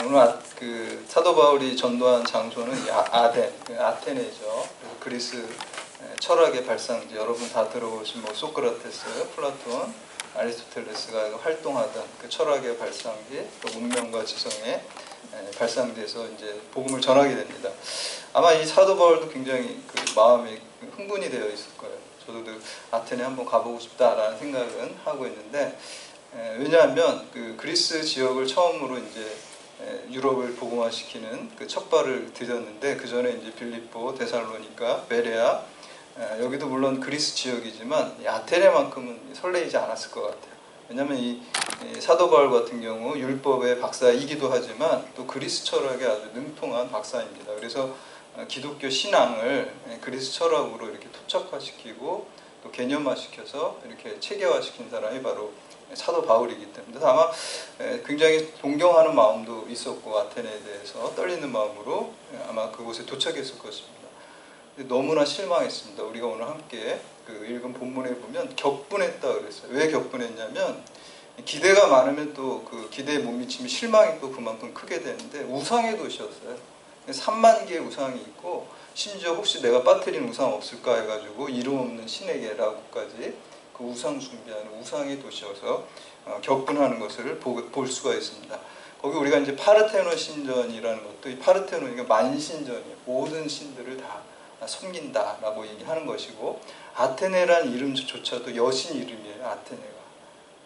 오늘 그 사도 바울이 전도한 장소는 아테네죠. 그리스 철학의 발상지, 여러분 다 들어보신 뭐 소크라테스, 플라톤, 아리스토텔레스가 활동하던 그 철학의 발상지, 또 문명과 지성의 발상지에서 이제 복음을 전하게 됩니다. 아마 이 사도 바울도 굉장히 그 마음이 흥분이 되어 있을 거예요. 저도 그 아테네 한번 가보고 싶다라는 생각은 하고 있는데, 왜냐하면 그 그리스 지역을 처음으로 이제 유럽을 복음화시키는 그 첫발을 들였는데, 그 전에 이제 빌립보, 데살로니가, 베레아, 여기도 물론 그리스 지역이지만 아테네만큼은 설레이지 않았을 것 같아요. 왜냐하면 이 사도 바울 같은 경우 율법의 박사이기도 하지만 또 그리스 철학에 아주 능통한 박사입니다. 그래서 기독교 신앙을 그리스 철학으로 이렇게 토착화시키고 또 개념화시켜서 이렇게 체계화시킨 사람이 바로 사도 바울이기 때문에 아마 굉장히 동경하는 마음도 있었고, 아테네에 대해서 떨리는 마음으로 아마 그곳에 도착했을 것입니다. 너무나 실망했습니다. 우리가 오늘 함께 그 읽은 본문에 보면 격분했다 그랬어요. 왜 격분했냐면, 기대가 많으면 또 그 기대에 못 미치면 실망이 또 그만큼 크게 되는데, 우상의 도시였어요. 3만 개의 우상이 있고, 심지어 혹시 내가 빠뜨린 우상 없을까 해가지고 이름 없는 신에게라고까지 그 우상 숭배하는 우상의 도시여서 격분하는 것을 볼 수가 있습니다. 거기 우리가 이제 파르테논 신전이라는 것도, 이 파르테논이가 만신전이에요. 모든 신들을 다 섬긴다라고 얘기하는 것이고, 아테네라는 이름조차도 여신 이름이에요. 아테네가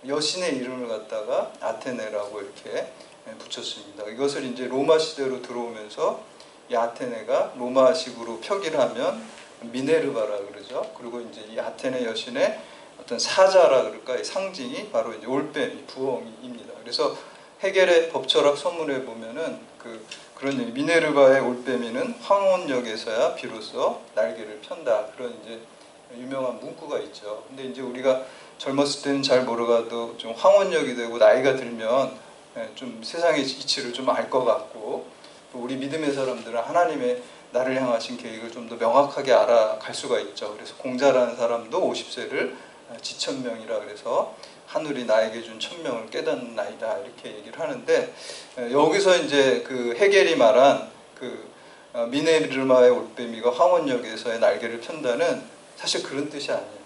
여신의 이름을 갖다가 아테네라고 이렇게 붙였습니다. 이것을 이제 로마 시대로 들어오면서 이 아테네가 로마식으로 표기를 하면 미네르바라 그러죠. 그리고 이제 이 아테네 여신의 어떤 사자라 그럴까, 상징이 바로 이제 올빼미, 부엉이입니다. 그래서 헤겔의 법철학 선문에 보면은 그런 얘기, 미네르바의 올빼미는 황혼역에서야 비로소 날개를 편다, 그런 이제 유명한 문구가 있죠. 근데 이제 우리가 젊었을 때는 잘 모르가도 좀 황혼역이 되고 나이가 들면 좀 세상의 이치를 좀 알 것 같고, 또 우리 믿음의 사람들은 하나님의 나를 향하신 계획을 좀 더 명확하게 알아갈 수가 있죠. 그래서 공자라는 사람도 50세를 지천명이라 그래서 하늘이 나에게 준 천명을 깨닫는 나이다, 이렇게 얘기를 하는데, 여기서 이제 그 헤겔이 말한 그 미네르바의 올빼미가 황혼역에서의 날개를 편다는 사실 그런 뜻이 아니에요.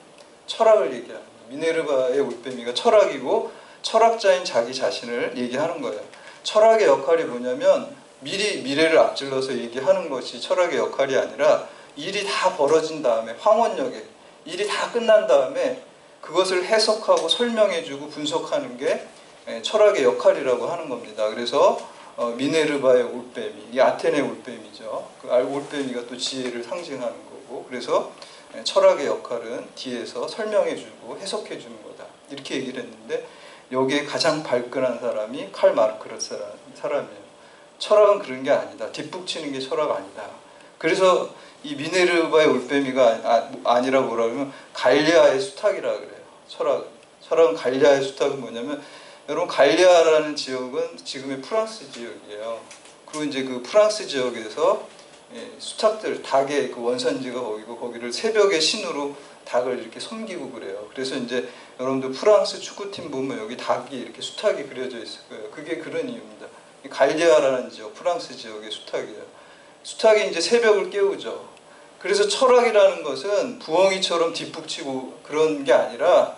철학을 얘기합니다. 미네르바의 올빼미가 철학이고, 철학자인 자기 자신을 얘기하는 거예요. 철학의 역할이 뭐냐면, 미리 미래를 앞질러서 얘기하는 것이 철학의 역할이 아니라, 일이 다 벌어진 다음에, 황혼역에 일이 다 끝난 다음에 그것을 해석하고 설명해주고 분석하는 게 철학의 역할이라고 하는 겁니다. 그래서 미네르바의 올빼미, 이 아테네 올빼미죠. 그 올빼미가 또 지혜를 상징하는 거고, 그래서 철학의 역할은 뒤에서 설명해주고 해석해주는 거다, 이렇게 얘기를 했는데, 여기에 가장 발끈한 사람이 칼 마르크스라는 사람이에요. 철학은 그런 게 아니다, 뒷북치는 게 철학 아니다. 그래서 이 미네르바의 올빼미가 아니라 뭐라 그러면 갈리아의 수탉이라 그래요. 철학은 갈리아의 수탉은 뭐냐면, 여러분 갈리아라는 지역은 지금의 프랑스 지역이에요. 그리고 이제 그 프랑스 지역에서 수탉들, 닭의 그 원산지가 거기고, 거기를 새벽의 신으로 닭을 이렇게 섬기고 그래요. 그래서 이제 여러분들 프랑스 축구팀 보면 여기 닭이 이렇게 수탉이 그려져 있을 거예요. 그게 그런 이유입니다. 갈리아라는 지역, 프랑스 지역의 수탉이에요. 수탉이 이제 새벽을 깨우죠. 그래서 철학이라는 것은 부엉이처럼 뒷북치고 그런 게 아니라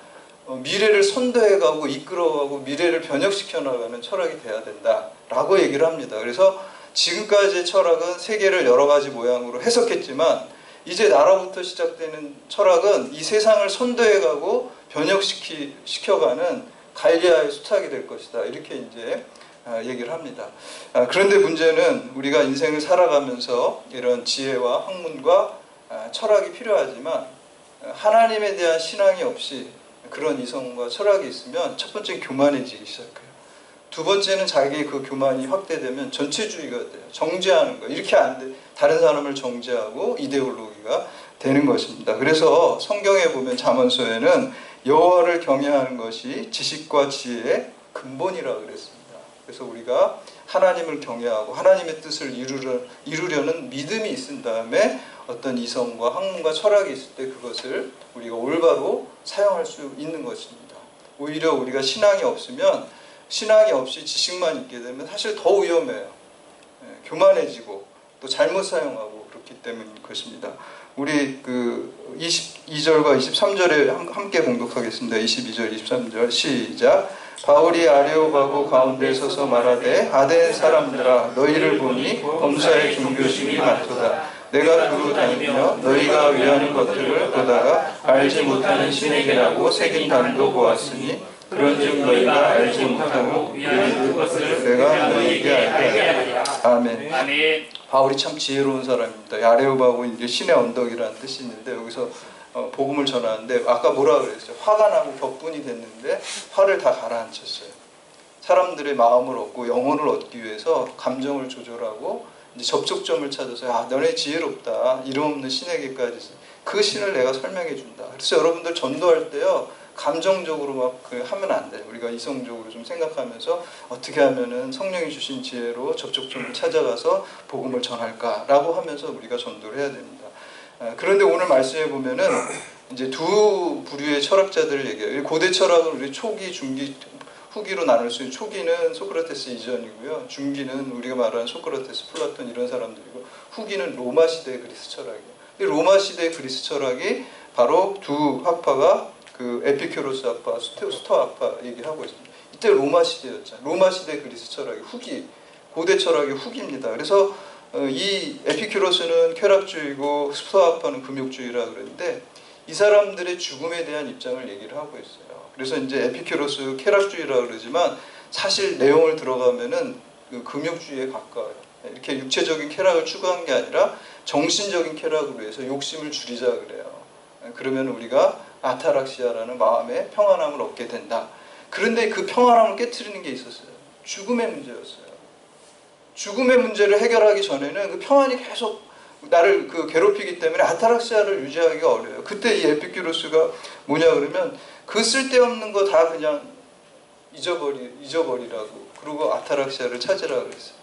미래를 선도해가고 이끌어가고 미래를 변혁시켜 나가는 철학이 돼야 된다라고 얘기를 합니다. 그래서 지금까지의 철학은 세계를 여러 가지 모양으로 해석했지만, 이제 나로부터 시작되는 철학은 이 세상을 선도해가고 변혁시켜가는 갈리아의 수탉이 될 것이다, 이렇게 이제 얘기를 합니다. 그런데 문제는 우리가 인생을 살아가면서 이런 지혜와 학문과 철학이 필요하지만, 하나님에 대한 신앙이 없이 그런 이성과 철학이 있으면 첫 번째는 교만해지기 시작해요. 두 번째는 자기의 그 교만이 확대되면 전체주의가 돼요. 정죄하는 거, 이렇게 안 돼. 다른 사람을 정죄하고 이데올로기가 되는 것입니다. 그래서 성경에 보면 잠언서에는 여호와를 경외하는 것이 지식과 지혜의 근본이라고 그랬습니다. 그래서 우리가 하나님을 경외하고 하나님의 뜻을 이루려는 믿음이 있은 다음에 어떤 이성과 학문과 철학이 있을 때 그것을 우리가 올바로 사용할 수 있는 것입니다. 오히려 우리가 신앙이 없으면 신앙이 없이 지식만 있게 되면 사실 더 위험해요. 교만해지고 또 잘못 사용하고 그렇기 때문인 것입니다. 우리 그 22절과 23절에 함께 봉독하겠습니다. 22절, 23절 시작. 바울이 아레오바고 가운데 서서 말하되 아덴 사람들아 너희를 보니 범사의 종교심이 많도다. 내가 두루 다니며 너희가 위하는 것들을 보다가 알지 못하는 신에게라고 새긴 단도 보았으니 그런즉 너희가 알지 못하고 위하는 그것을 내가 너희에게 알게 하리라. 아멘. 아멘. 바울이 참 지혜로운 사람입니다. 아레오바고 이제 신의 언덕이라는 뜻이 있는데 여기서 복음을 전하는데 아까 뭐라 그랬어요? 화가 나고 격분이 됐는데 화를 다 가라앉혔어요. 사람들의 마음을 얻고 영혼을 얻기 위해서 감정을 조절하고 이제 접촉점을 찾아서 아 너네 지혜롭다. 이름 없는 신에게까지 그 신을 내가 설명해 준다. 그래서 여러분들 전도할 때요. 감정적으로 막 하면 안 돼요. 우리가 이성적으로 좀 생각하면서 어떻게 하면은 성령이 주신 지혜로 접촉점을 찾아가서 복음을 전할까라고 하면서 우리가 전도를 해야 됩니다. 그런데 오늘 말씀해 보면은 이제 두 부류의 철학자들을 얘기해요. 고대 철학은 우리 초기, 중기, 후기로 나눌 수 있는 초기는 소크라테스 이전이고요. 중기는 우리가 말하는 소크라테스, 플라톤 이런 사람들이고 후기는 로마 시대의 그리스 철학이에요. 이 로마 시대의 그리스 철학이 바로 두 학파가 그 에피큐로스 학파, 스토아 학파 얘기하고 있습니다. 이때 로마 시대였잖아요. 로마 시대 그리스 철학이 후기, 고대 철학의 후기입니다. 그래서 이 에피큐로스는 쾌락주의고 스토아 학파는 금욕주의라 그러는데 이 사람들의 죽음에 대한 입장을 얘기를 하고 있어요. 그래서 이제 에피큐로스 쾌락주의라 그러지만 사실 내용을 들어가면은 그 금욕주의에 가까워요. 이렇게 육체적인 쾌락을 추구한 게 아니라 정신적인 쾌락으로 해서 욕심을 줄이자 그래요. 그러면 우리가 아타락시아라는 마음의 평안함을 얻게 된다. 그런데 그 평안함을 깨트리는 게 있었어요. 죽음의 문제였어요. 죽음의 문제를 해결하기 전에는 그 평안이 계속 나를 괴롭히기 때문에 아타락시아를 유지하기가 어려워요. 그때 이 에피큐로스가 뭐냐 그러면 그 쓸데없는 거 다 그냥 잊어버리라고. 그리고 아타락시아를 찾으라 그랬어요.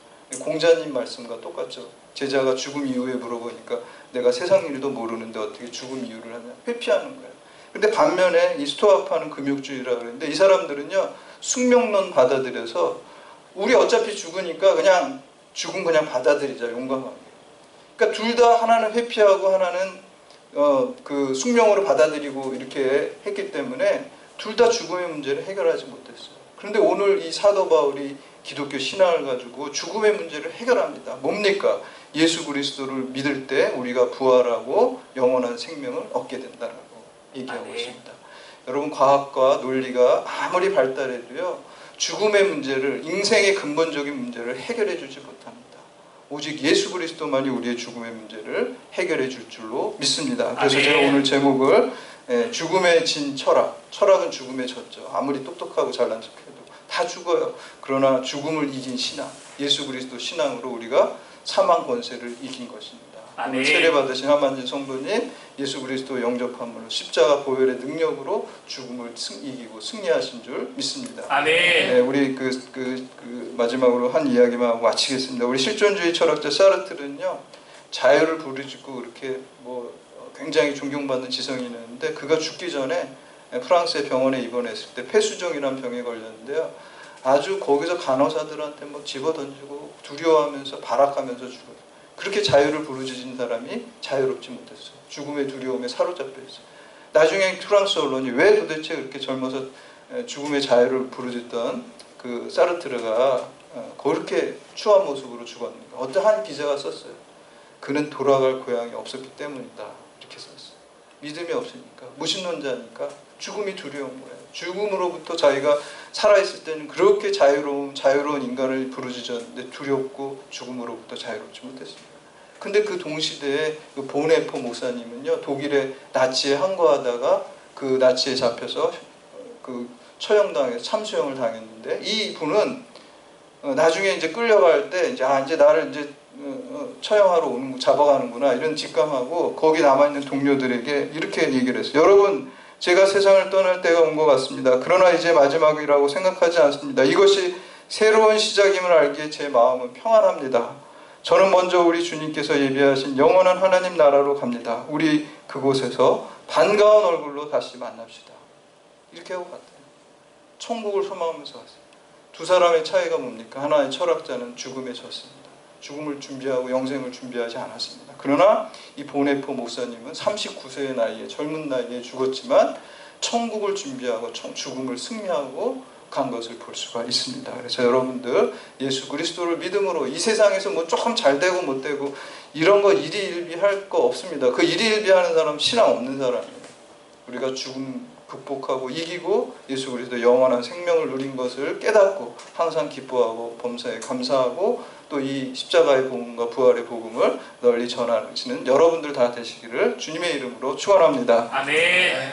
공자님 말씀과 똑같죠. 제자가 죽음 이후에 물어보니까 내가 세상 일도 모르는데 어떻게 죽음 이유를 하냐. 회피하는 거예요. 근데 반면에 이 스토아파는 금욕주의라 그러는데 이 사람들은요 숙명론 받아들여서 우리 어차피 죽으니까 그냥 죽음 그냥 받아들이자 용감하게. 그러니까 둘 다 하나는 회피하고 하나는 그 숙명으로 받아들이고 이렇게 했기 때문에 둘 다 죽음의 문제를 해결하지 못했어요. 그런데 오늘 이 사도 바울이 기독교 신앙을 가지고 죽음의 문제를 해결합니다. 뭡니까? 예수 그리스도를 믿을 때 우리가 부활하고 영원한 생명을 얻게 된다라고 얘기하고 있습니다. 여러분 과학과 논리가 아무리 발달해도요 죽음의 문제를 인생의 근본적인 문제를 해결해 주지 못합니다. 오직 예수 그리스도만이 우리의 죽음의 문제를 해결해 줄 줄로 믿습니다. 그래서 제가 오늘 제목을 죽음의 진 철학. 철학은 죽음의 졌죠. 아무리 똑똑하고 잘난 척해도 다 죽어요. 그러나 죽음을 이긴 신앙, 예수 그리스도 신앙으로 우리가 사망 권세를 이긴 것입니다. 오늘 세례받으신 하만진 성도님 예수 그리스도 영접함으로 십자가 보혈의 능력으로 죽음을 이기고 승리하신 줄 믿습니다. 아멘. 네, 우리 마지막으로 한 이야기만 하고 마치겠습니다. 우리 실존주의 철학자 사르트르는요 자유를 부르짖고 그렇게 굉장히 존경받는 지성인이었는데 그가 죽기 전에 프랑스의 병원에 입원했을 때 폐수종이라는 병에 걸렸는데요. 아주 거기서 간호사들한테 집어던지고 두려워하면서 발악하면서 죽어요. 그렇게 자유를 부르짖은 사람이 자유롭지 못했어요. 죽음의 두려움에 사로잡혀 있어요. 나중에 프랑스 언론이 왜 도대체 그렇게 젊어서 죽음의 자유를 부르짖던 그 사르트르가 그렇게 추한 모습으로 죽었는가. 어떤 한 기자가 썼어요. 그는 돌아갈 고향이 없었기 때문이다. 이렇게 썼어요. 믿음이 없으니까, 무신론자니까 죽음이 두려운 거예요. 죽음으로부터 자기가 살아있을 때는 그렇게 자유로운 인간을 부르짖었는데 두렵고 죽음으로부터 자유롭지 못했습니다. 근데 그 동시대에 그 보네포 목사님은요, 독일의 나치에 항거하다가 그 나치에 잡혀서 그 처형당해서 참수형을 당했는데 이 분은 나중에 이제 끌려갈 때 이제 나를 이제 처형하러 잡아가는구나 이런 직감하고 거기 남아있는 동료들에게 이렇게 얘기를 했어요. 여러분 제가 세상을 떠날 때가 온 것 같습니다. 그러나 이제 마지막이라고 생각하지 않습니다. 이것이 새로운 시작임을 알기에 제 마음은 평안합니다. 저는 먼저 우리 주님께서 예비하신 영원한 하나님 나라로 갑니다. 우리 그곳에서 반가운 얼굴로 다시 만납시다. 이렇게 하고 갔대요. 천국을 소망하면서 갔어요. 두 사람의 차이가 뭡니까? 하나의 철학자는 죽음에 졌습니다. 죽음을 준비하고 영생을 준비하지 않았습니다. 그러나 이 보네포 목사님은 39세의 나이에 젊은 나이에 죽었지만 천국을 준비하고 죽음을 승리하고 간 것을 볼 수가 있습니다. 그래서 여러분들 예수 그리스도를 믿음으로 이 세상에서 뭐 조금 잘 되고 못 되고 이런 거 일희일비할 거 없습니다. 그 일희일비하는 사람 신앙 없는 사람이에요. 우리가 죽음 극복하고 이기고 예수 그리스도 영원한 생명을 누린 것을 깨닫고 항상 기뻐하고 범사에 감사하고 또 이 십자가의 복음과 부활의 복음을 널리 전하시는 여러분들 다 되시기를 주님의 이름으로 축원합니다. 아멘.